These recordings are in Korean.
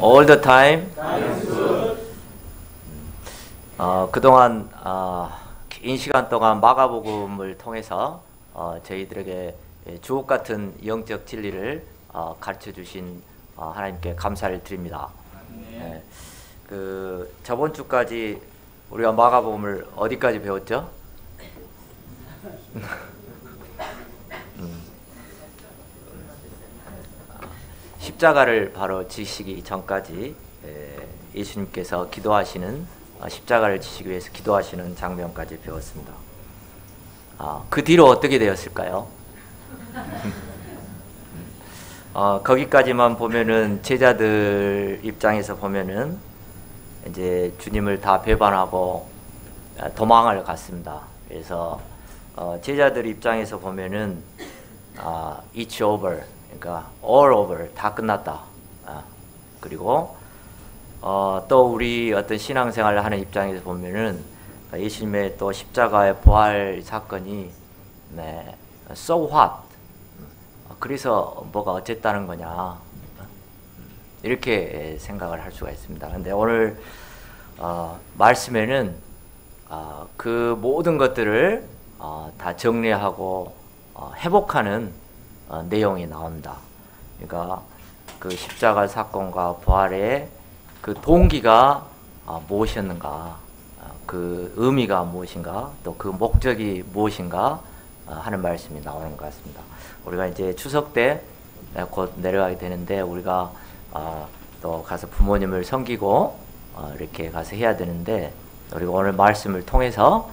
All the time. 그동안 긴 시간 동안 마가복음을 통해서 저희들에게 주옥 같은 영적 진리를 가르쳐 주신 하나님께 감사를 드립니다. 네. 저번 주까지 우리가 마가복음을 어디까지 배웠죠? 십자가를 바로 지시기 전까지 예수님께서 기도하시는 십자가를 지시기 위해서 기도하시는 장면까지 배웠습니다. 그 뒤로 어떻게 되었을까요? 거기까지만 보면은 제자들 입장에서 보면은 이제 주님을 다 배반하고 도망을 갔습니다. 그래서 제자들 입장에서 보면은 it's over, 그러니까 all over, 다 끝났다. 그리고 또 우리 어떤 신앙생활을 하는 입장에서 보면은 예수님의 또 십자가의 부활 사건이 so what? 그래서 뭐가 어쨌다는 거냐, 이렇게 생각을 할 수가 있습니다. 근데 오늘 말씀에는 그 모든 것들을 다 정리하고 회복하는 내용이 나온다. 그러니까 그 십자가 사건과 부활의 그 동기가 무엇이었는가, 그 의미가 무엇인가, 또 그 목적이 무엇인가 하는 말씀이 나오는 것 같습니다. 우리가 이제 추석 때 곧 내려가게 되는데 우리가 또 가서 부모님을 섬기고 이렇게 가서 해야 되는데, 우리가 오늘 말씀을 통해서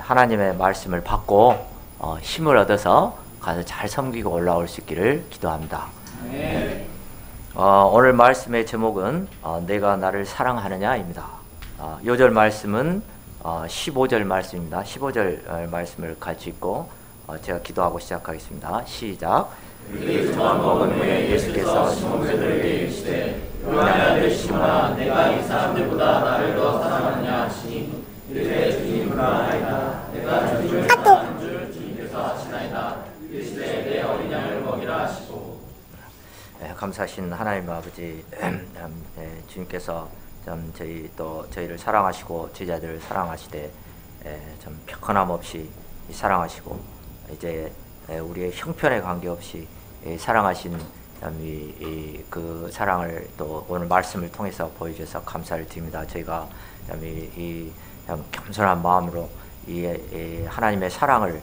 하나님의 말씀을 받고 힘을 얻어서 가서 잘 섬기고 올라올 수 있기를 기도합니다. 네. 오늘 말씀의 제목은 내가 나를 사랑하느냐입니다. 요절 말씀은 15절 말씀입니다. 15절 말씀을 같이 읽고 제가 기도하고 시작하겠습니다. 시작. 우리 저녁 먹은 후에 예수께서 시몬들에게 이르시되 요한의 아들 시몬아, 내가 이 사람들보다 나를 더 사랑하느냐 하시니 이르되 주님 그러하나이다. 내가 주님을 사랑하는 줄 주님께서 아시나이다. 이르시되 내 어린 양을 먹이라 하시고. 감사하신 하나님 아버지, 주님께서 저희를 사랑하시고 제자들을 사랑하시되 좀 편함 없이 사랑하시고 이제 우리의 형편에 관계없이 사랑하신 그 사랑을 또 오늘 말씀을 통해서 보여주셔서 감사를 드립니다. 저희가 이 겸손한 마음으로 이 하나님의 사랑을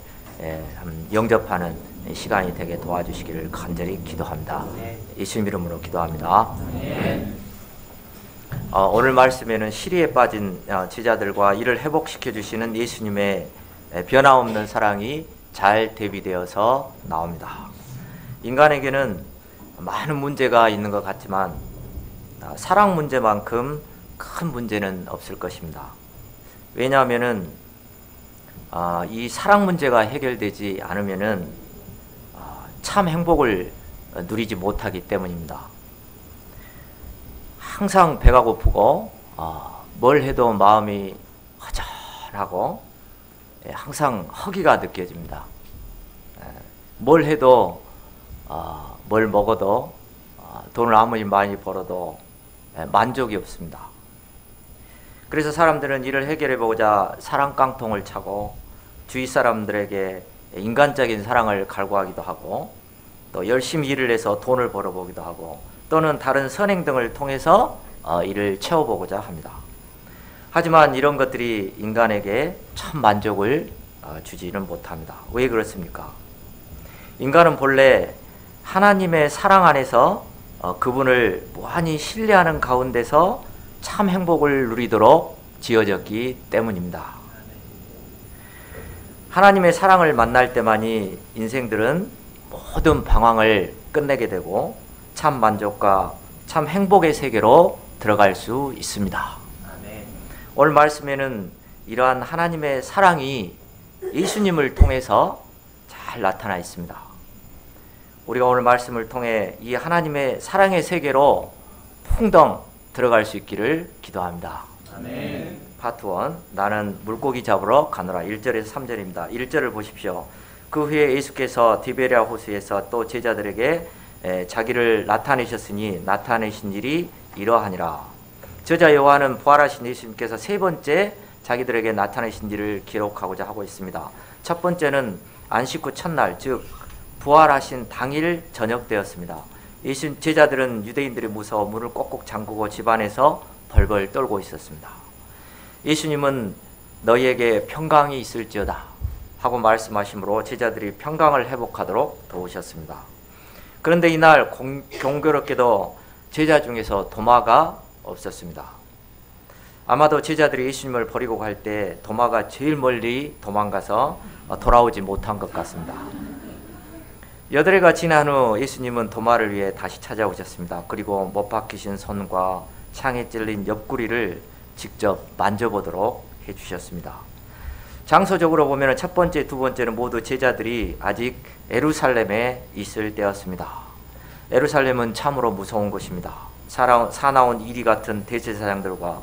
영접하는 시간이 되게 도와주시기를 간절히 기도합니다. 예수님 이름으로 기도합니다. 오늘 말씀에는 시리에 빠진 제자들과 이를 회복시켜 주시는 예수님의 변함없는 사랑이 잘 대비되어서 나옵니다. 인간에게는 많은 문제가 있는 것 같지만 사랑 문제만큼 큰 문제는 없을 것입니다. 왜냐하면은 이 사랑 문제가 해결되지 않으면은 참 행복을 누리지 못하기 때문입니다. 항상 배가 고프고 뭘 해도 마음이 허전하고 항상 허기가 느껴집니다. 뭘 해도 뭘 먹어도 돈을 아무리 많이 벌어도 만족이 없습니다. 그래서 사람들은 이를 해결해보고자 사랑 깡통을 차고 주위 사람들에게 인간적인 사랑을 갈구하기도 하고 또 열심히 일을 해서 돈을 벌어보기도 하고 또는 다른 선행 등을 통해서 이를 채워보고자 합니다. 하지만 이런 것들이 인간에게 참 만족을 주지는 못합니다. 왜 그렇습니까? 인간은 본래 하나님의 사랑 안에서 그분을 무한히 신뢰하는 가운데서 참 행복을 누리도록 지어졌기 때문입니다. 하나님의 사랑을 만날 때만이 인생들은 모든 방황을 끝내게 되고 참 만족과 참 행복의 세계로 들어갈 수 있습니다. 오늘 말씀에는 이러한 하나님의 사랑이 예수님을 통해서 잘 나타나 있습니다. 우리가 오늘 말씀을 통해 이 하나님의 사랑의 세계로 풍덩 들어갈 수 있기를 기도합니다. 아멘. 파트 1, 나는 물고기 잡으러 가노라. 1절에서 3절입니다. 1절을 보십시오. 그 후에 예수께서 디베랴 호수에서 또 제자들에게 자기를 나타내셨으니 나타내신 일이 이러하니라. 저자 요한은 부활하신 예수님께서 세 번째 자기들에게 나타내신 일을 기록하고자 하고 있습니다. 첫 번째는 안식 후 첫날, 즉 부활하신 당일 저녁 때였습니다. 예수 제자들은 유대인들이 무서워 문을 꼭꼭 잠그고 집안에서 벌벌 떨고 있었습니다. 예수님은 너희에게 평강이 있을지어다 하고 말씀하시므로 제자들이 평강을 회복하도록 도우셨습니다. 그런데 이날 공교롭게도 제자 중에서 도마가 없었습니다. 아마도 제자들이 예수님을 버리고 갈 때 도마가 제일 멀리 도망가서 돌아오지 못한 것 같습니다. 8회가 지난 후 예수님은 도마를 위해 다시 찾아오셨습니다. 그리고 못 박히신 손과 창에 찔린 옆구리를 직접 만져보도록 해주셨습니다. 장소적으로 보면 첫 번째, 두 번째는 모두 제자들이 아직 예루살렘에 있을 때였습니다. 예루살렘은 참으로 무서운 곳입니다. 사나운 이리 같은 대제사장들과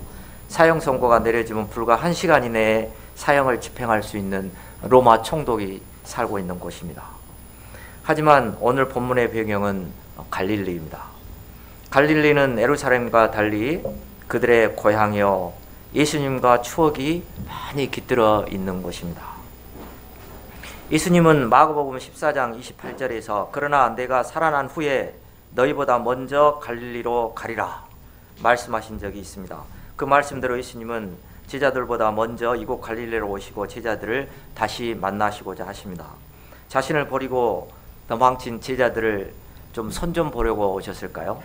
사형 선고가 내려지면 불과 1시간 이내에 사형을 집행할 수 있는 로마 총독이 살고 있는 곳입니다. 하지만 오늘 본문의 배경은 갈릴리입니다. 갈릴리는 예루살렘과 달리 그들의 고향이요 예수님과 추억이 많이 깃들어 있는 곳입니다. 예수님은 마가복음 14장 28절에서 그러나 내가 살아난 후에 너희보다 먼저 갈릴리로 가리라 말씀하신 적이 있습니다. 그 말씀대로 예수님은 제자들보다 먼저 이곳 갈릴리로 오시고 제자들을 다시 만나시고자 하십니다. 자신을 버리고 도망친 제자들을 좀 손 좀 보려고 오셨을까요?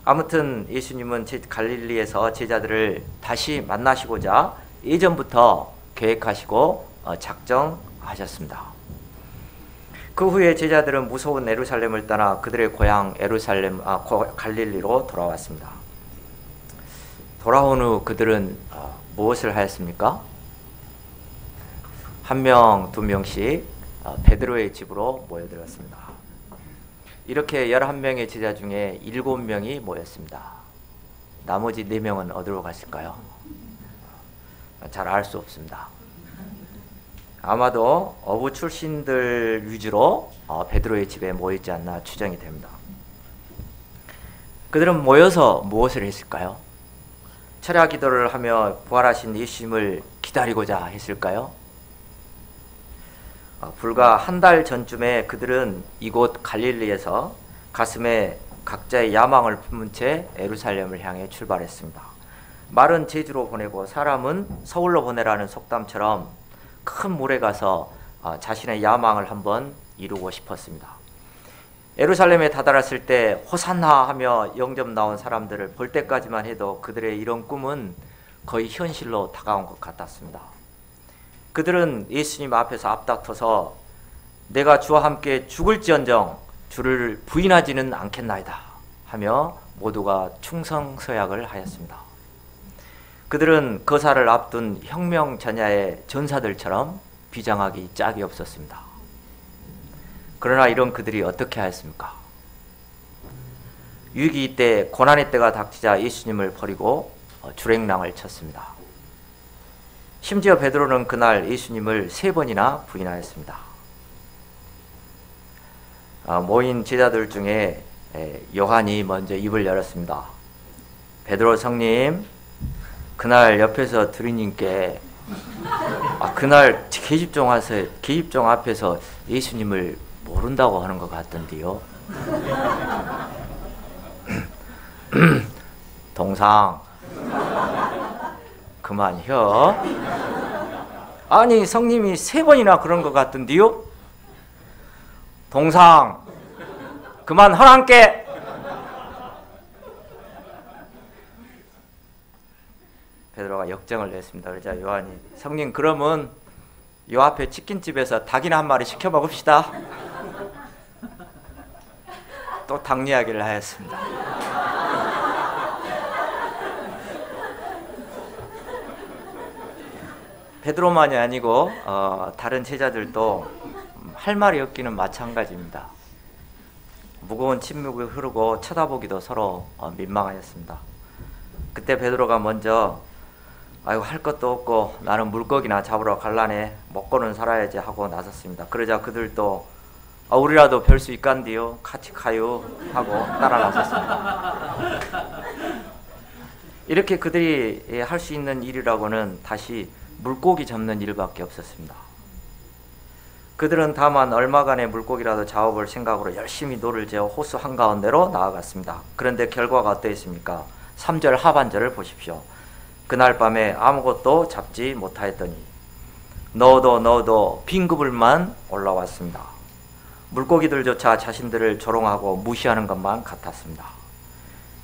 아무튼 예수님은 갈릴리에서 제자들을 다시 만나시고자 예전부터 계획하시고 작정하셨습니다. 그 후에 제자들은 무서운 예루살렘을 떠나 그들의 고향 갈릴리로 돌아왔습니다. 돌아온 후 그들은 무엇을 하였습니까? 한 명, 두 명씩 베드로의 집으로 모여들었습니다. 이렇게 11명의 제자 중에 7명이 모였습니다. 나머지 4명은 어디로 갔을까요? 잘 알 수 없습니다. 아마도 어부 출신들 위주로 베드로의 집에 모였지 않나 추정이 됩니다. 그들은 모여서 무엇을 했을까요? 철야 기도를 하며 부활하신 예수님을 기다리고자 했을까요? 불과 한 달 전쯤에 그들은 이곳 갈릴리에서 가슴에 각자의 야망을 품은 채 예루살렘을 향해 출발했습니다. 말은 제주로 보내고 사람은 서울로 보내라는 속담처럼 큰 물에 가서 자신의 야망을 한번 이루고 싶었습니다. 예루살렘에 다다랐을 때 호산나 하며 영접 나온 사람들을 볼 때까지만 해도 그들의 이런 꿈은 거의 현실로 다가온 것 같았습니다. 그들은 예수님 앞에서 앞다퉈서 내가 주와 함께 죽을지언정 주를 부인하지는 않겠나이다 하며 모두가 충성서약을 하였습니다. 그들은 거사를 앞둔 혁명 전야의 전사들처럼 비장하기 짝이 없었습니다. 그러나 이런 그들이 어떻게 하였습니까? 위기 때, 고난의 때가 닥치자 예수님을 버리고 주랭랑을 쳤습니다. 심지어 베드로는 그날 예수님을 3번이나 부인하였습니다. 모인 제자들 중에 요한이 먼저 입을 열었습니다. 베드로 성님, 그날 옆에서 드리님께 그날 계집종 앞에서 예수님을 모른다고 하는 것 같던데요. 동상 그만혀. 아니 성님이 3번이나 그런 것 같던데요. 동상 그만 허랑께. 베드로가 역정을 냈습니다. 그러자 요한이 성님 그러면 요 앞에 치킨집에서 닭이나 한 마리 시켜 먹읍시다. 또 닭 이야기를 하였습니다. 베드로만이 아니고 다른 제자들도 할 말이 없기는 마찬가지입니다. 무거운 침묵이 흐르고 쳐다보기도 서로 민망하였습니다. 그때 베드로가 먼저 아이고 할 것도 없고 나는 물고기나 잡으러 갈라네 먹고는 살아야지 하고 나섰습니다. 그러자 그들도 우리라도 별 수 있간디요 같이 가요 하고 따라 나섰습니다. 이렇게 그들이 할 수 있는 일이라고는 다시 물고기 잡는 일밖에 없었습니다. 그들은 다만 얼마간의 물고기라도 잡아볼 생각으로 열심히 노를 저어 호수 한가운데로 나아갔습니다. 그런데 결과가 어떠했습니까? 3절 하반절을 보십시오. 그날 밤에 아무것도 잡지 못하였더니 넣어도 빈 그물만 올라왔습니다. 물고기들조차 자신들을 조롱하고 무시하는 것만 같았습니다.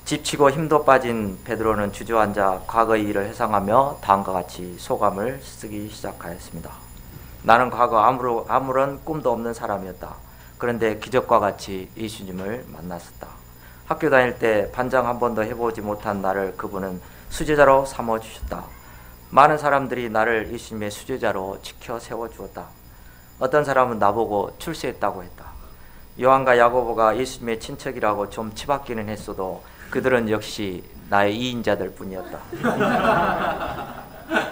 지치고 힘도 빠진 베드로는 주저앉아 과거의 일을 회상하며 다음과 같이 소감을 쓰기 시작하였습니다. 나는 과거 아무런 꿈도 없는 사람이었다. 그런데 기적과 같이 예수님을 만났었다. 학교 다닐 때 반장 한 번도 해보지 못한 나를 그분은 수제자로 삼아주셨다. 많은 사람들이 나를 예수님의 수제자로 지켜 세워주었다. 어떤 사람은 나보고 출세했다고 했다. 요한과 야고보가 예수님의 친척이라고 좀 치받기는 했어도 그들은 역시 나의 이인자들 뿐이었다.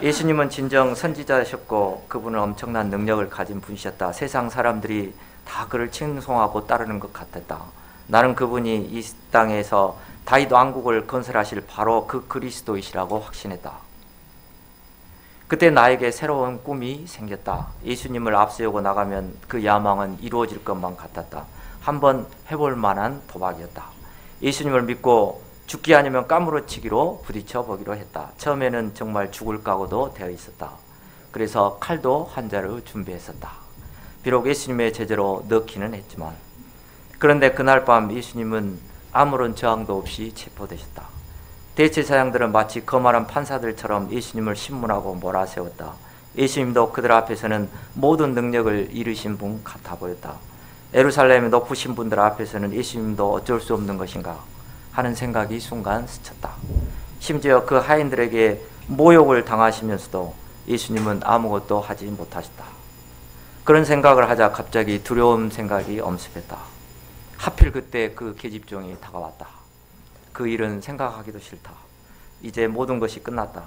예수님은 진정 선지자셨고 그분은 엄청난 능력을 가진 분이셨다. 세상 사람들이 다 그를 칭송하고 따르는 것 같았다. 나는 그분이 이 땅에서 다윗 왕국을 건설하실 바로 그 그리스도이시라고 확신했다. 그때 나에게 새로운 꿈이 생겼다. 예수님을 앞세우고 나가면 그 야망은 이루어질 것만 같았다. 한번 해볼 만한 도박이었다. 예수님을 믿고 죽기 아니면 까무러치기로 부딪혀 보기로 했다. 처음에는 정말 죽을 각오도 되어 있었다. 그래서 칼도 한 자루 준비했었다. 비록 예수님의 제자로 넣기는 했지만, 그런데 그날 밤 예수님은 아무런 저항도 없이 체포되셨다. 대제사장들은 마치 거만한 판사들처럼 예수님을 신문하고 몰아세웠다. 예수님도 그들 앞에서는 모든 능력을 이루신 분 같아 보였다. 예루살렘의 높으신 분들 앞에서는 예수님도 어쩔 수 없는 것인가 하는 생각이 순간 스쳤다. 심지어 그 하인들에게 모욕을 당하시면서도 예수님은 아무것도 하지 못하셨다. 그런 생각을 하자 갑자기 두려운 생각이 엄습했다. 하필 그때 그 계집종이 다가왔다. 그 일은 생각하기도 싫다. 이제 모든 것이 끝났다.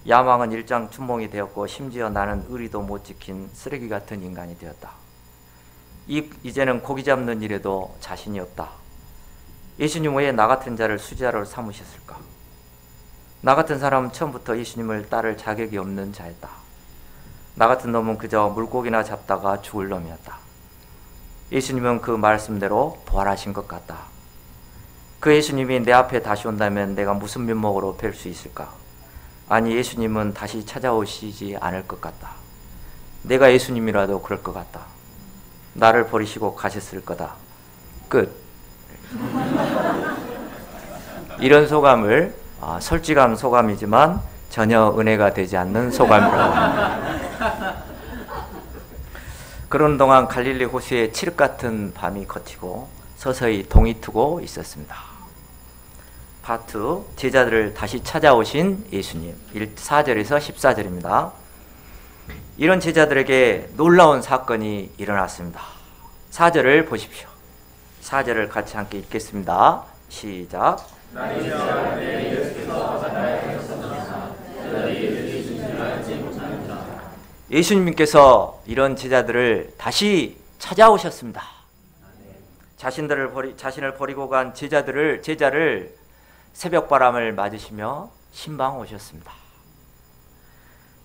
야망은 일장춘몽이 되었고 심지어 나는 의리도 못 지킨 쓰레기 같은 인간이 되었다. 이제는 고기 잡는 일에도 자신이 없다. 예수님 왜 나 같은 자를 수제자로 삼으셨을까? 나 같은 사람은 처음부터 예수님을 따를 자격이 없는 자였다. 나 같은 놈은 그저 물고기나 잡다가 죽을 놈이었다. 예수님은 그 말씀대로 부활하신 것 같다. 그 예수님이 내 앞에 다시 온다면 내가 무슨 면목으로 뵐 수 있을까? 아니, 예수님은 다시 찾아오시지 않을 것 같다. 내가 예수님이라도 그럴 것 같다. 나를 버리시고 가셨을 거다. 끝. 이런 소감을 솔직한 소감이지만 전혀 은혜가 되지 않는 소감이라고 합니다. 그런 동안 갈릴리 호수에 칠흑 같은 밤이 걷히고 서서히 동이 트고 있었습니다. 파트 2, 제자들을 다시 찾아오신 예수님. 4절에서 14절입니다. 이런 제자들에게 놀라운 사건이 일어났습니다. 4절을 보십시오. 4절을 같이 함께 읽겠습니다. 시작. 예수님께서 이런 제자들을 다시 찾아오셨습니다. 자신을 버리고 간 제자를 새벽바람을 맞으시며 신방 오셨습니다.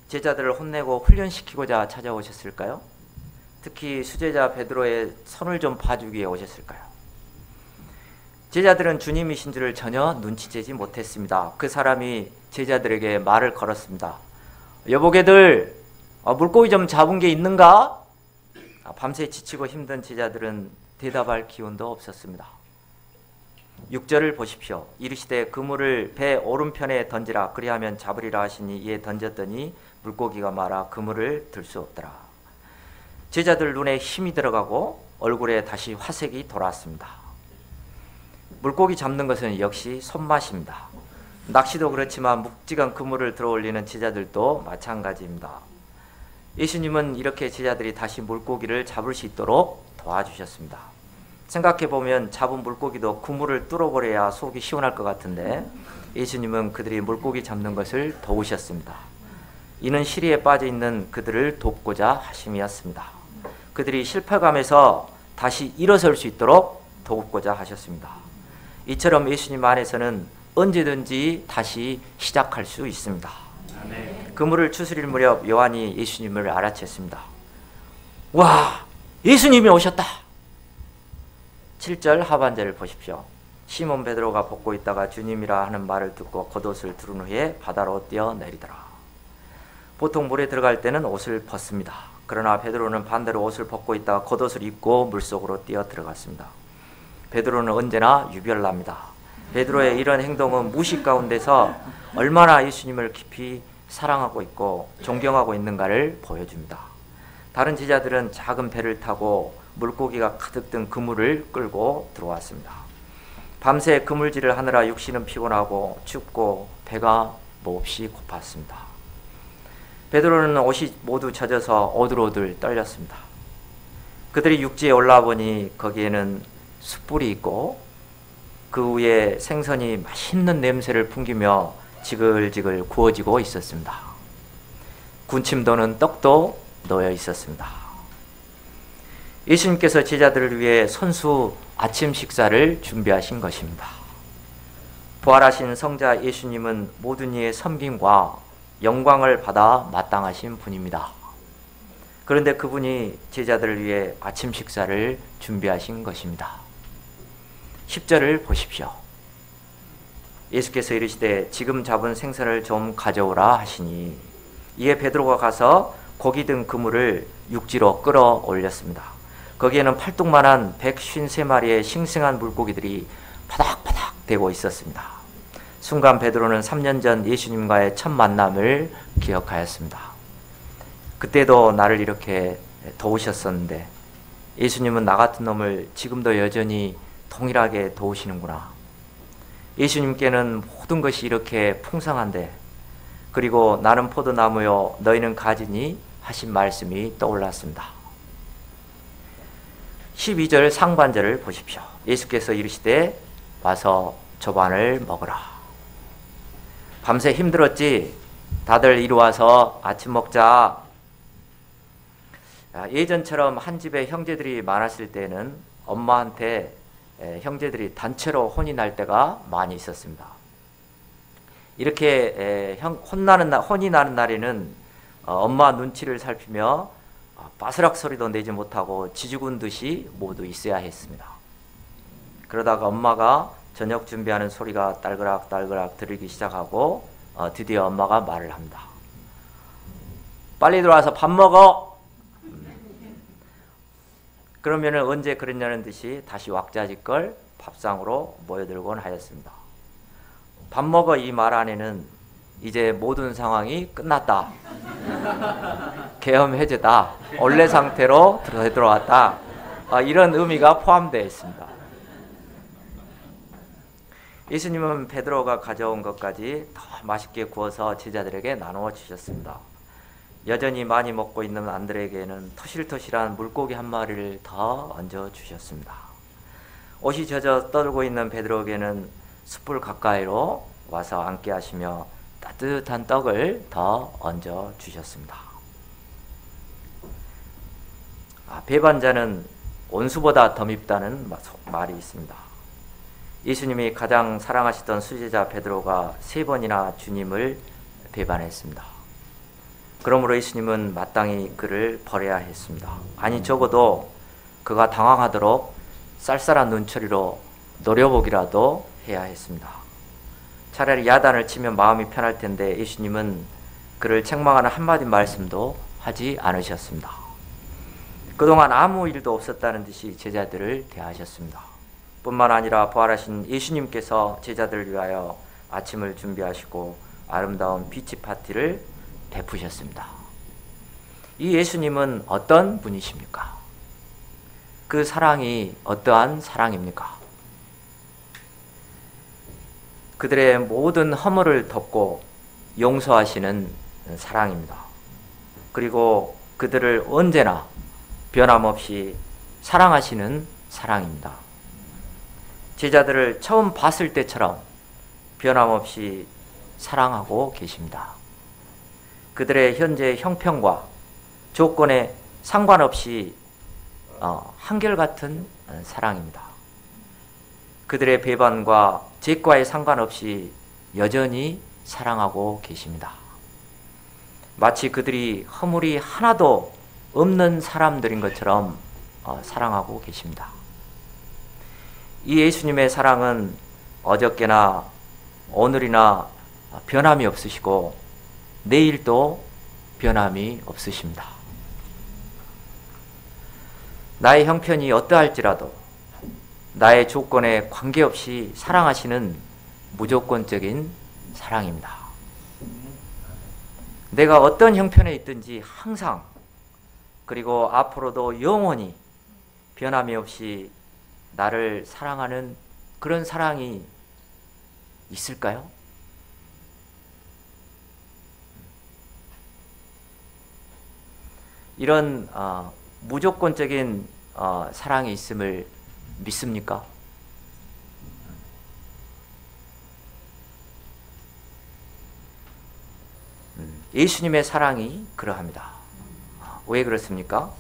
제자들을 혼내고 훈련시키고자 찾아오셨을까요? 특히 수제자 베드로의 손을 좀 봐주기 위해 오셨을까요? 제자들은 주님이신 줄을 전혀 눈치채지 못했습니다. 그 사람이 제자들에게 말을 걸었습니다. 여보게들, 물고기 좀 잡은 게 있는가? 밤새 지치고 힘든 제자들은 대답할 기운도 없었습니다. 6절을 보십시오. 이르시되 그물을 배 오른편에 던지라. 그리하면 잡으리라 하시니 이에 던졌더니 물고기가 말아 그물을 들 수 없더라. 제자들 눈에 힘이 들어가고 얼굴에 다시 화색이 돌아왔습니다. 물고기 잡는 것은 역시 손맛입니다. 낚시도 그렇지만 묵직한 그물을 들어올리는 제자들도 마찬가지입니다. 예수님은 이렇게 제자들이 다시 물고기를 잡을 수 있도록 도와주셨습니다. 생각해보면 잡은 물고기도 그물을 뚫어버려야 속이 시원할 것 같은데 예수님은 그들이 물고기 잡는 것을 도우셨습니다. 이는 시리에 빠져있는 그들을 돕고자 하심이었습니다. 그들이 실패감에서 다시 일어설 수 있도록 돕고자 하셨습니다. 이처럼 예수님 안에서는 언제든지 다시 시작할 수 있습니다. 그물을 추스릴 무렵 요한이 예수님을 알아챘습니다. 와, 예수님이 오셨다. 7절 하반절을 보십시오. 시몬 베드로가 벗고 있다가 주님이라 하는 말을 듣고 겉옷을 두른 후에 바다로 뛰어내리더라. 보통 물에 들어갈 때는 옷을 벗습니다. 그러나 베드로는 반대로 옷을 벗고 있다가 겉옷을 입고 물속으로 뛰어 들어갔습니다. 베드로는 언제나 유별납니다. 베드로의 이런 행동은 무식 가운데서 얼마나 예수님을 깊이 사랑하고 있고 존경하고 있는가를 보여줍니다. 다른 제자들은 작은 배를 타고 물고기가 가득 든 그물을 끌고 들어왔습니다. 밤새 그물질을 하느라 육신은 피곤하고 춥고 배가 몹시 고팠습니다. 베드로는 옷이 모두 젖어서 오들오들 떨렸습니다. 그들이 육지에 올라와 보니 거기에는 숯불이 있고 그 위에 생선이 맛있는 냄새를 풍기며 지글지글 구워지고 있었습니다. 군침 도는 떡도 놓여 있었습니다. 예수님께서 제자들을 위해 손수 아침 식사를 준비하신 것입니다. 부활하신 성자 예수님은 모든 이의 섬김과 영광을 받아 마땅하신 분입니다. 그런데 그분이 제자들을 위해 아침 식사를 준비하신 것입니다. 10절을 보십시오. 예수께서 이르시되 지금 잡은 생선을 좀 가져오라 하시니 이에 베드로가 가서 고기 든 그물을 육지로 끌어올렸습니다. 거기에는 팔뚝만한 153마리의 싱싱한 물고기들이 파닥파닥 대고 있었습니다. 순간 베드로는 3년 전 예수님과의 첫 만남을 기억하였습니다. 그때도 나를 이렇게 도우셨었는데 예수님은 나 같은 놈을 지금도 여전히 동일하게 도우시는구나. 예수님께는 모든 것이 이렇게 풍성한데 그리고 나는 포도나무요 너희는 가지니 하신 말씀이 떠올랐습니다. 12절 상반절을 보십시오. 예수께서 이르시되 와서 조반을 먹으라. 밤새 힘들었지? 다들 이리 와서 아침 먹자. 예전처럼 한 집에 형제들이 많았을 때는 엄마한테 형제들이 단체로 혼이 날 때가 많이 있었습니다. 이렇게 혼이 나는 날에는 엄마 눈치를 살피며 바스락 소리도 내지 못하고 지죽은 듯이 모두 있어야 했습니다. 그러다가 엄마가 저녁 준비하는 소리가 딸그락 들리기 시작하고 드디어 엄마가 말을 합니다. 빨리 들어와서 밥 먹어. 그러면은 언제 그랬냐는 듯이 다시 왁자지껄 밥상으로 모여들곤 하였습니다. 밥 먹어 이 말 안에는 이제 모든 상황이 끝났다. 계엄 해제다. 원래 상태로 되돌아왔다. 이런 의미가 포함되어 있습니다. 예수님은 베드로가 가져온 것까지 더 맛있게 구워서 제자들에게 나누어 주셨습니다. 여전히 많이 먹고 있는 안드레에게는 토실토실한 물고기 한 마리를 더 얹어 주셨습니다. 옷이 젖어 떨고 있는 베드로에게는 숯불 가까이로 와서 앉게 하시며 따뜻한 떡을 더 얹어 주셨습니다. 배반자는 온수보다 더 밉다는 말이 있습니다. 예수님이 가장 사랑하시던 수제자 베드로가 3번이나 주님을 배반했습니다. 그러므로 예수님은 마땅히 그를 버려야 했습니다. 아니 적어도 그가 당황하도록 쌀쌀한 눈초리로 노려보기라도 해야 했습니다. 차라리 야단을 치면 마음이 편할 텐데 예수님은 그를 책망하는 한마디 말씀도 하지 않으셨습니다. 그동안 아무 일도 없었다는 듯이 제자들을 대하셨습니다. 뿐만 아니라 부활하신 예수님께서 제자들을 위하여 아침을 준비하시고 아름다운 비치 파티를 베푸셨습니다. 이 예수님은 어떤 분이십니까? 그 사랑이 어떠한 사랑입니까? 그들의 모든 허물을 덮고 용서하시는 사랑입니다. 그리고 그들을 언제나 변함없이 사랑하시는 사랑입니다. 제자들을 처음 봤을 때처럼 변함없이 사랑하고 계십니다. 그들의 현재 형편과 조건에 상관없이 한결같은 사랑입니다. 그들의 배반과 죄과에 상관없이 여전히 사랑하고 계십니다. 마치 그들이 허물이 하나도 없는 사람들인 것처럼 사랑하고 계십니다. 이 예수님의 사랑은 어저께나 오늘이나 변함이 없으시고 내일도 변함이 없으십니다. 나의 형편이 어떠할지라도 나의 조건에 관계없이 사랑하시는 무조건적인 사랑입니다. 내가 어떤 형편에 있든지 항상 그리고 앞으로도 영원히 변함이 없이 나를 사랑하는 그런 사랑이 있을까요? 이런 무조건적인 사랑이 있음을 믿습니까? 예수님의 사랑이 그러합니다. 왜 그렇습니까?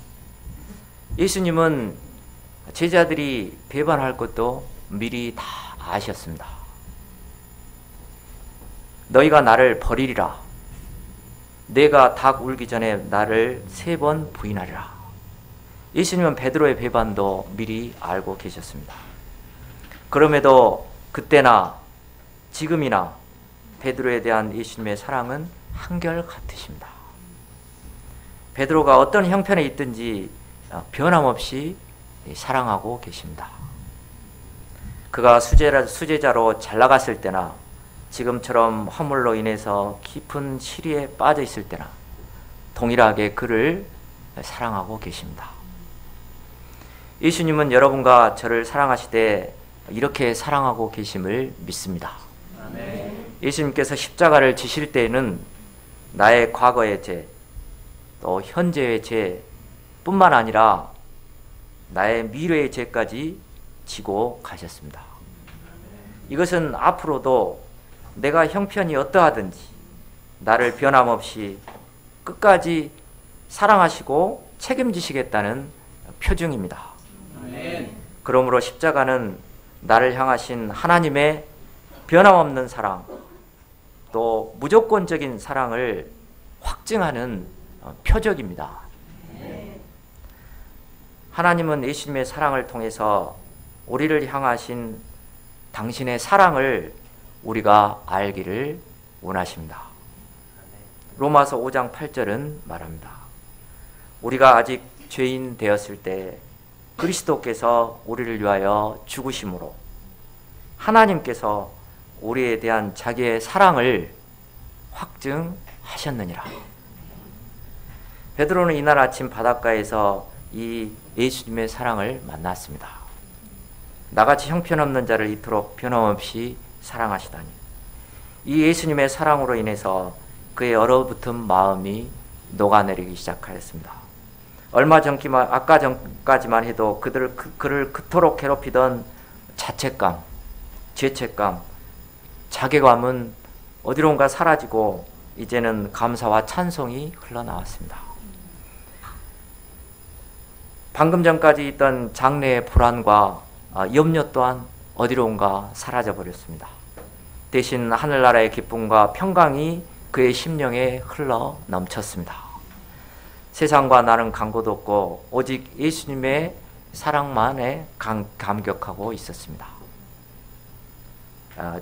예수님은 제자들이 배반할 것도 미리 다 아셨습니다. 너희가 나를 버리리라. 내가 닭 울기 전에 나를 3번 부인하리라. 예수님은 베드로의 배반도 미리 알고 계셨습니다. 그럼에도 그때나 지금이나 베드로에 대한 예수님의 사랑은 한결같으십니다. 베드로가 어떤 형편에 있든지 변함없이 사랑하고 계십니다. 그가 수제자로 잘 나갔을 때나 지금처럼 허물로 인해서 깊은 시리에 빠져 있을 때나 동일하게 그를 사랑하고 계십니다. 예수님은 여러분과 저를 사랑하시되 이렇게 사랑하고 계심을 믿습니다. 아멘. 예수님께서 십자가를 지실 때에는 나의 과거의 죄, 또 현재의 죄 뿐만 아니라 나의 미래의 죄까지 지고 가셨습니다. 이것은 앞으로도 내가 형편이 어떠하든지 나를 변함없이 끝까지 사랑하시고 책임지시겠다는 표징입니다. 아멘. 그러므로 십자가는 나를 향하신 하나님의 변함없는 사랑, 또 무조건적인 사랑을 확증하는 표적입니다. 하나님은 예수님의 사랑을 통해서 우리를 향하신 당신의 사랑을 우리가 알기를 원하십니다. 로마서 5장 8절은 말합니다. 우리가 아직 죄인 되었을 때 그리스도께서 우리를 위하여 죽으심으로 하나님께서 우리에 대한 자기의 사랑을 확증하셨느니라. 베드로는 이날 아침 바닷가에서 이 예수님의 사랑을 만났습니다. 나같이 형편없는 자를 이토록 변함없이 사랑하시다니. 이 예수님의 사랑으로 인해서 그의 얼어붙은 마음이 녹아내리기 시작하였습니다. 아까 전까지만 해도 그를 그토록 괴롭히던 자책감, 죄책감, 자괴감은 어디론가 사라지고 이제는 감사와 찬송이 흘러나왔습니다. 방금 전까지 있던 장래의 불안과 염려 또한 어디론가 사라져 버렸습니다. 대신 하늘나라의 기쁨과 평강이 그의 심령에 흘러 넘쳤습니다. 세상과 나는 간고도 없고 오직 예수님의 사랑만에 감격하고 있었습니다.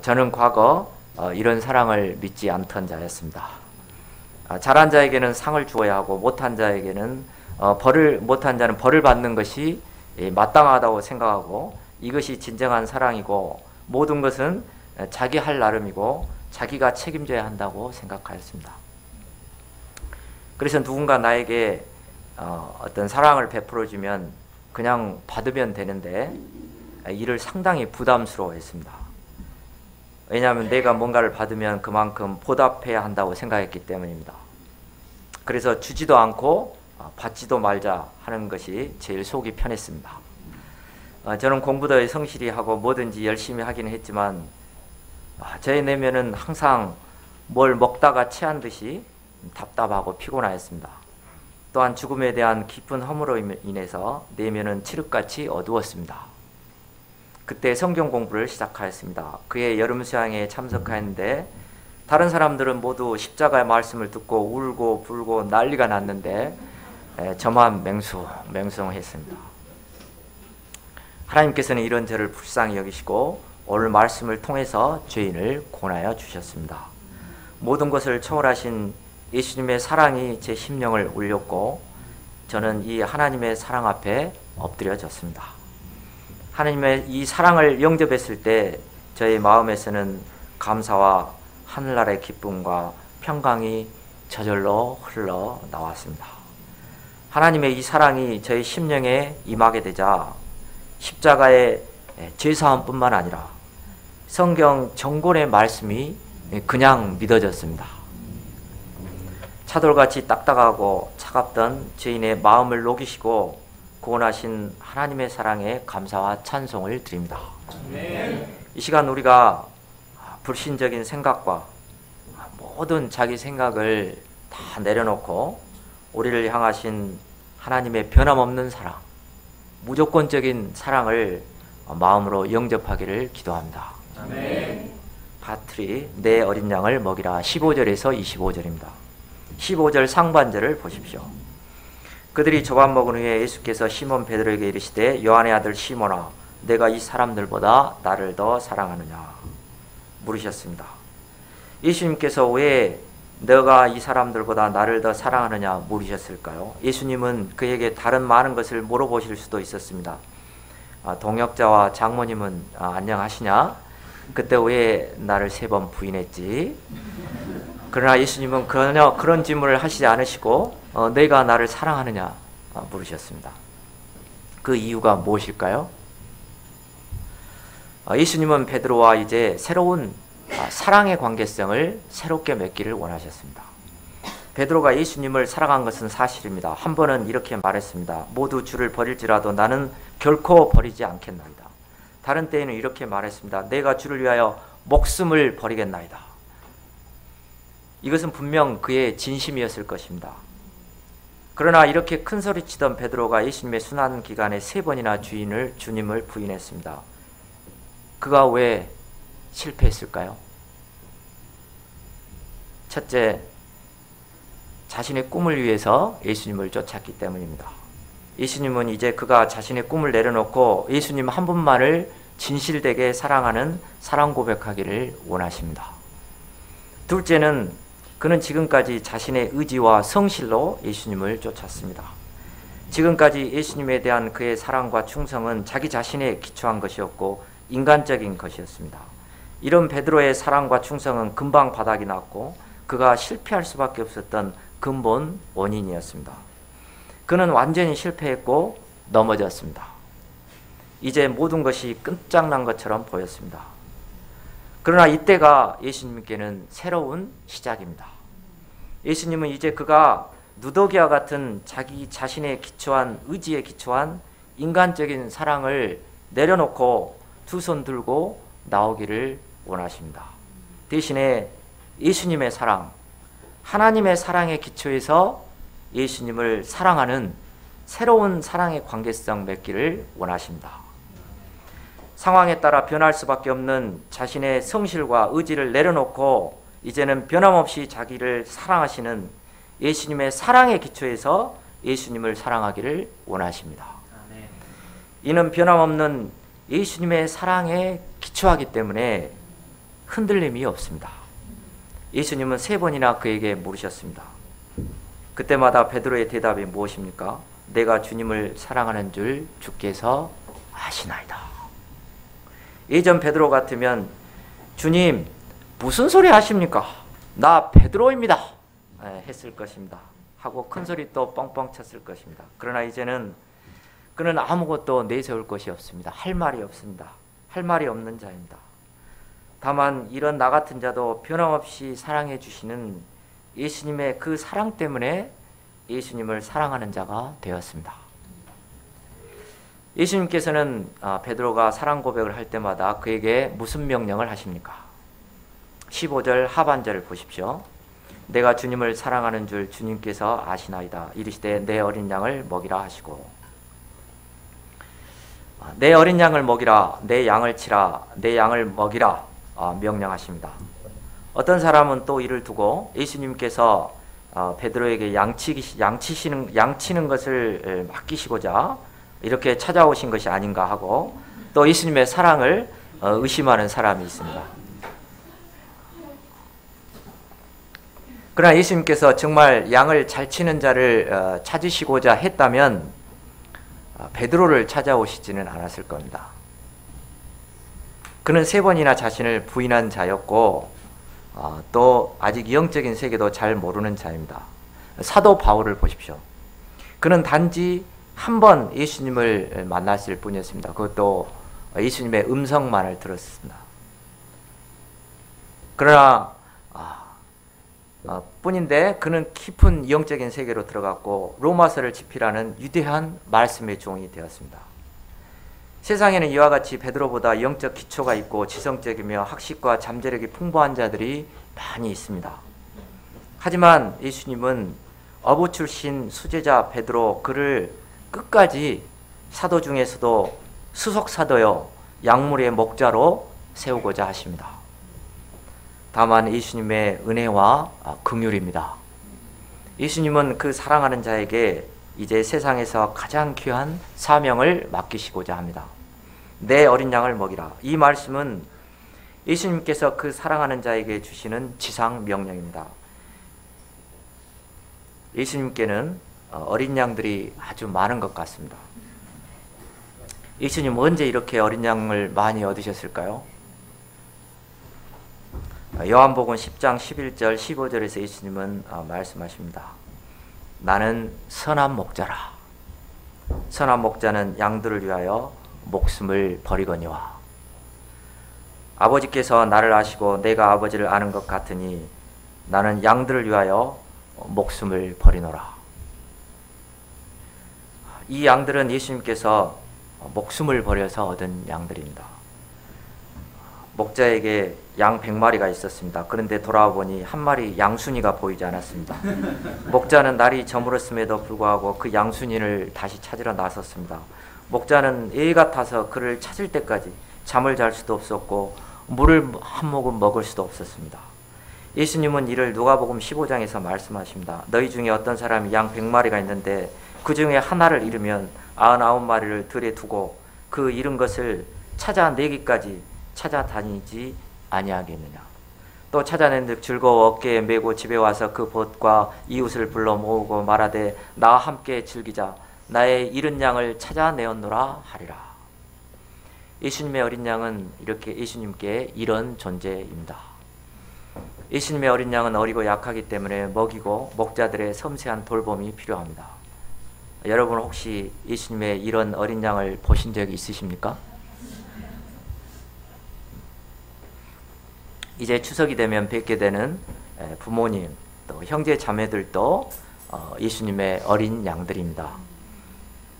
저는 과거 이런 사랑을 믿지 않던 자였습니다. 잘한 자에게는 상을 주어야 하고 못한 자는 벌을 받는 것이 마땅하다고 생각하고 이것이 진정한 사랑이고 모든 것은 자기 할 나름이고 자기가 책임져야 한다고 생각하였습니다. 그래서 누군가 나에게 어떤 사랑을 베풀어주면 그냥 받으면 되는데 이를 상당히 부담스러워했습니다. 왜냐하면 내가 뭔가를 받으면 그만큼 보답해야 한다고 생각했기 때문입니다. 그래서 주지도 않고 받지도 말자 하는 것이 제일 속이 편했습니다. 저는 공부도 성실히 하고 뭐든지 열심히 하기는 했지만 제 내면은 항상 뭘 먹다가 체한 듯이 답답하고 피곤하였습니다. 또한 죽음에 대한 깊은 허물로 인해서 내면은 칠흑같이 어두웠습니다. 그때 성경 공부를 시작하였습니다. 그의 여름 수양에 참석하였는데 다른 사람들은 모두 십자가의 말씀을 듣고 울고 불고 난리가 났는데 저만 맹숭했습니다. 하나님께서는 이런 저를 불쌍히 여기시고 오늘 말씀을 통해서 죄인을 권하여 주셨습니다. 모든 것을 초월하신 예수님의 사랑이 제 심령을 울렸고 저는 이 하나님의 사랑 앞에 엎드려졌습니다. 하나님의 이 사랑을 영접했을 때 저의 마음에서는 감사와 하늘나라의 기쁨과 평강이 저절로 흘러나왔습니다. 하나님의 이 사랑이 저의 심령에 임하게 되자 십자가의 죄사함뿐만 아니라 성경 정권의 말씀이 그냥 믿어졌습니다. 차돌같이 딱딱하고 차갑던 죄인의 마음을 녹이시고 구원하신 하나님의 사랑에 감사와 찬송을 드립니다. 이 시간 우리가 불신적인 생각과 모든 자기 생각을 다 내려놓고 우리를 향하신 하나님의 변함없는 사랑, 무조건적인 사랑을 마음으로 영접하기를 기도합니다. 아멘. 파트리 내 어린 양을 먹이라 15절에서 25절입니다. 15절 상반절을 보십시오. 그들이 조반 먹은 후에 예수께서 시몬 베드로에게 이르시되 요한의 아들 시몬아 내가 이 사람들보다 나를 더 사랑하느냐 물으셨습니다. 예수님께서 왜 너가 이 사람들보다 나를 더 사랑하느냐 물으셨을까요? 예수님은 그에게 다른 많은 것을 물어보실 수도 있었습니다. 동역자와 장모님은 안녕하시냐? 그때 왜 나를 3번 부인했지? 그러나 예수님은 전혀 그런 질문을 하시지 않으시고 너희가 나를 사랑하느냐 물으셨습니다. 그 이유가 무엇일까요? 예수님은 베드로와 이제 새로운 사랑의 관계성을 새롭게 맺기를 원하셨습니다. 베드로가 예수님을 사랑한 것은 사실입니다. 한 번은 이렇게 말했습니다. 모두 주를 버릴지라도 나는 결코 버리지 않겠나이다. 다른 때에는 이렇게 말했습니다. 내가 주를 위하여 목숨을 버리겠나이다. 이것은 분명 그의 진심이었을 것입니다. 그러나 이렇게 큰 소리치던 베드로가 예수님의 순환 기간에 3번이나 주님을 부인했습니다. 그가 왜 실패했을까요? 첫째, 자신의 꿈을 위해서 예수님을 쫓았기 때문입니다. 예수님은 이제 그가 자신의 꿈을 내려놓고 예수님 한 분만을 진실되게 사랑하는 사랑 고백하기를 원하십니다. 둘째는 그는 지금까지 자신의 의지와 성실로 예수님을 쫓았습니다. 지금까지 예수님에 대한 그의 사랑과 충성은 자기 자신에 기초한 것이었고 인간적인 것이었습니다. 이런 베드로의 사랑과 충성은 금방 바닥이 났고 그가 실패할 수밖에 없었던 근본 원인이었습니다. 그는 완전히 실패했고 넘어졌습니다. 이제 모든 것이 끝장난 것처럼 보였습니다. 그러나 이때가 예수님께는 새로운 시작입니다. 예수님은 이제 그가 누더기와 같은 자기 자신의 기초한 의지에 기초한 인간적인 사랑을 내려놓고 두 손 들고 나오기를 원하십니다. 대신에 예수님의 사랑, 하나님의 사랑의 기초에서 예수님을 사랑하는 새로운 사랑의 관계성 맺기를 원하십니다. 상황에 따라 변할 수밖에 없는 자신의 성실과 의지를 내려놓고 이제는 변함없이 자기를 사랑하시는 예수님의 사랑의 기초에서 예수님을 사랑하기를 원하십니다. 이는 변함없는 예수님의 사랑에 기초하기 때문에 흔들림이 없습니다. 예수님은 3번이나 그에게 물으셨습니다. 그때마다 베드로의 대답이 무엇입니까? 내가 주님을 사랑하는 줄 주께서 아시나이다. 예전 베드로 같으면 주님 무슨 소리 하십니까? 나 베드로입니다. 했을 것입니다. 하고 큰 소리 또 뻥뻥 쳤을 것입니다. 그러나 이제는 그는 아무것도 내세울 것이 없습니다. 할 말이 없습니다. 할 말이 없는 자입니다. 다만 이런 나 같은 자도 변함없이 사랑해 주시는 예수님의 그 사랑 때문에 예수님을 사랑하는 자가 되었습니다. 예수님께서는 베드로가 사랑 고백을 할 때마다 그에게 무슨 명령을 하십니까? 15절 하반절을 보십시오. 내가 주님을 사랑하는 줄 주님께서 아시나이다. 이르시되 내 어린 양을 먹이라 하시고 내 어린 양을 먹이라, 내 양을 치라, 내 양을 먹이라 명령하십니다. 어떤 사람은 또 이를 두고 예수님께서 베드로에게 양치는 것을 맡기시고자 이렇게 찾아오신 것이 아닌가 하고 또 예수님의 사랑을 의심하는 사람이 있습니다. 그러나 예수님께서 정말 양을 잘 치는 자를 찾으시고자 했다면 베드로를 찾아오시지는 않았을 겁니다. 그는 3번이나 자신을 부인한 자였고 또 아직 영적인 세계도 잘 모르는 자입니다. 사도 바울을 보십시오. 그는 단지 한 번 예수님을 만났을 뿐이었습니다. 그것도 예수님의 음성만을 들었습니다. 그러나 뿐인데 그는 깊은 영적인 세계로 들어갔고 로마서를 집필하는 위대한 말씀의 종이 되었습니다. 세상에는 이와 같이 베드로보다 영적 기초가 있고 지성적이며 학식과 잠재력이 풍부한 자들이 많이 있습니다. 하지만 예수님은 어부 출신 수제자 베드로, 그를 끝까지 사도 중에서도 수석 사도요 약물의 목자로 세우고자 하십니다. 다만 예수님의 은혜와 긍휼입니다. 예수님은 그 사랑하는 자에게 이제 세상에서 가장 귀한 사명을 맡기시고자 합니다. 내 어린 양을 먹이라. 이 말씀은 예수님께서 그 사랑하는 자에게 주시는 지상 명령입니다. 예수님께는 어린 양들이 아주 많은 것 같습니다. 예수님 언제 이렇게 어린 양을 많이 얻으셨을까요? 요한복음 10장 11절 15절에서 예수님은 말씀하십니다. 나는 선한 목자라. 선한 목자는 양들을 위하여 목숨을 버리거니와. 아버지께서 나를 아시고 내가 아버지를 아는 것 같으니 나는 양들을 위하여 목숨을 버리노라. 이 양들은 예수님께서 목숨을 버려서 얻은 양들입니다. 목자에게 양 100마리가 있었습니다. 그런데 돌아와 보니 한 마리 양순이가 보이지 않았습니다. 목자는 날이 저물었음에도 불구하고 그 양순이를 다시 찾으러 나섰습니다. 목자는 애 같아서 그를 찾을 때까지 잠을 잘 수도 없었고 물을 한 모금 먹을 수도 없었습니다. 예수님은 이를 누가복음 15장에서 말씀하십니다. 너희 중에 어떤 사람이 양 100마리가 있는데 그 중에 하나를 잃으면 99마리를 들에 두고 그 잃은 것을 찾아내기까지 찾아다니지 아니하겠느냐. 또 찾아낸 듯 즐거워 어깨에 메고 집에 와서 그 벗과 이웃을 불러 모으고 말하되 나와 함께 즐기자. 나의 잃은 양을 찾아내었노라 하리라. 예수님의 어린 양은 이렇게 예수님께 이런 존재입니다. 예수님의 어린 양은 어리고 약하기 때문에 먹이고 목자들의 섬세한 돌봄이 필요합니다. 여러분 혹시 예수님의 이런 어린 양을 보신 적이 있으십니까? 이제 추석이 되면 뵙게 되는 부모님, 또 형제 자매들도 예수님의 어린 양들입니다.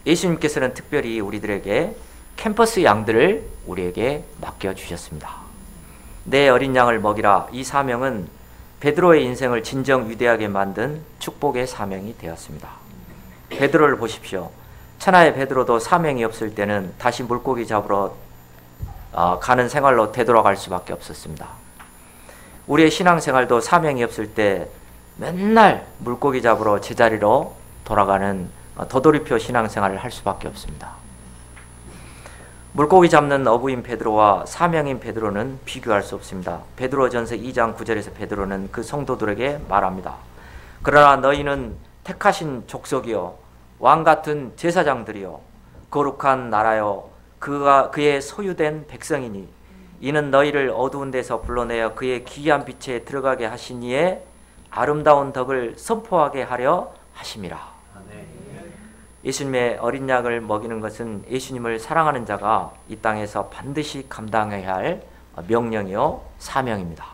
예수님께서는 특별히 우리들에게 캠퍼스 양들을 우리에게 맡겨주셨습니다. 내 어린 양을 먹이라. 이 사명은 베드로의 인생을 진정 위대하게 만든 축복의 사명이 되었습니다. 베드로를 보십시오. 천하의 베드로도 사명이 없을 때는 다시 물고기 잡으러 가는 생활로 되돌아갈 수밖에 없었습니다. 우리의 신앙생활도 사명이 없을 때 맨날 물고기 잡으러 제자리로 돌아가는 도돌이표 신앙생활을 할 수밖에 없습니다. 물고기 잡는 어부인 베드로와 사명인 베드로는 비교할 수 없습니다. 베드로전서 2장 9절에서 베드로는 그 성도들에게 말합니다. 그러나 너희는 택하신 족속이요 왕같은 제사장들이요 거룩한 나라요 그의 소유된 백성이니 이는 너희를 어두운 데서 불러내어 그의 기이한 빛에 들어가게 하시니에 아름다운 덕을 선포하게 하려 하심이라. 예수님의 어린 양을 먹이는 것은 예수님을 사랑하는 자가 이 땅에서 반드시 감당해야 할 명령이요 사명입니다.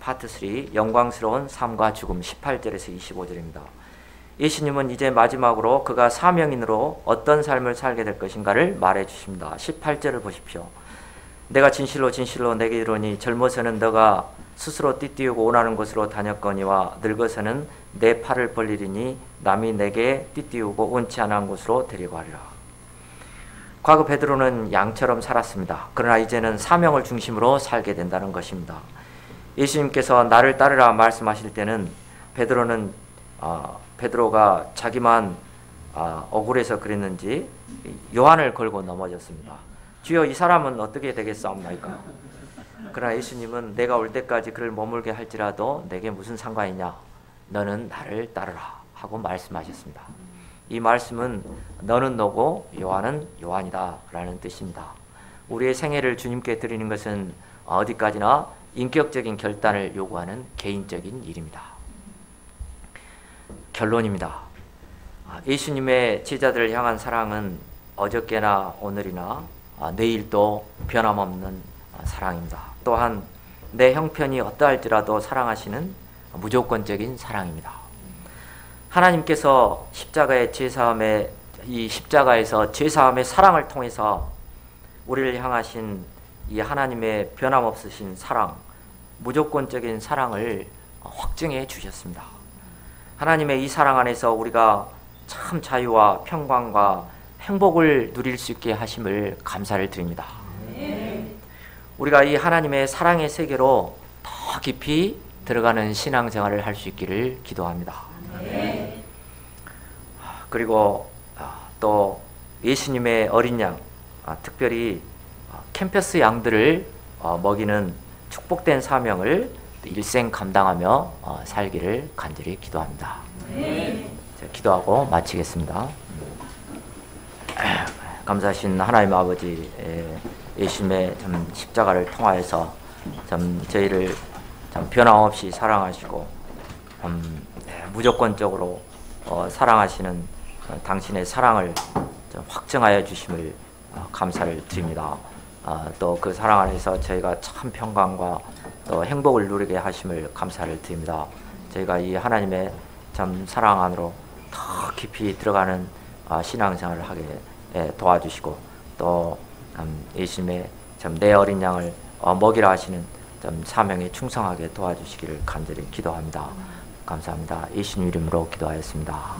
파트 3 영광스러운 삶과 죽음 18절에서 25절입니다. 예수님은 이제 마지막으로 그가 사명인으로 어떤 삶을 살게 될 것인가를 말해 주십니다. 18절을 보십시오. 내가 진실로 진실로 내게 이르노니 젊어서는 너가 스스로 띠띠우고 원하는 곳으로 다녔거니와 늙어서는 내 팔을 벌리리니 남이 내게 띠띠우고 원치 않은 곳으로 데리고 가리라. 과거 베드로는 양처럼 살았습니다. 그러나 이제는 사명을 중심으로 살게 된다는 것입니다. 예수님께서 나를 따르라 말씀하실 때는 베드로가 자기만 억울해서 그랬는지 요한을 걸고 넘어졌습니다. 주여, 이 사람은 어떻게 되겠사옵나이까? 그러나 예수님은 내가 올 때까지 그를 머물게 할지라도 내게 무슨 상관이냐? 너는 나를 따르라 하고 말씀하셨습니다. 이 말씀은 너는 너고 요한은 요한이다 라는 뜻입니다. 우리의 생애를 주님께 드리는 것은 어디까지나 인격적인 결단을 요구하는 개인적인 일입니다. 결론입니다. 예수님의 제자들을 향한 사랑은 어저께나 오늘이나 내일도 변함없는 사랑입니다. 또한 내 형편이 어떠할지라도 사랑하시는 무조건적인 사랑입니다. 하나님께서 이 십자가에서 죄사함의 사랑을 통해서 우리를 향하신 이 하나님의 변함없으신 사랑, 무조건적인 사랑을 확증해 주셨습니다. 하나님의 이 사랑 안에서 우리가 참 자유와 평강과 행복을 누릴 수 있게 하심을 감사를 드립니다. 우리가 이 하나님의 사랑의 세계로 더 깊이 들어가는 신앙생활을 할 수 있기를 기도합니다. 그리고 또 예수님의 어린 양, 특별히 캠퍼스 양들을 먹이는 축복된 사명을 일생 감당하며 살기를 간절히 기도합니다. 기도하고 마치겠습니다. 감사하신 하나님 아버지, 예수님의 십자가를 통하여서 저희를 변함없이 사랑하시고 무조건적으로 사랑하시는 당신의 사랑을 확증하여 주심을 감사를 드립니다. 또 그 사랑 안에서 저희가 참 평강과 또 행복을 누리게 하심을 감사를 드립니다. 저희가 이 하나님의 참 사랑 안으로 더 깊이 들어가는 신앙생활을 하게 도와주시고, 또 예수님의 내 어린 양을 먹이라 하시는 사명에 충성하게 도와주시기를 간절히 기도합니다. 감사합니다. 예수님 이름으로 기도하였습니다.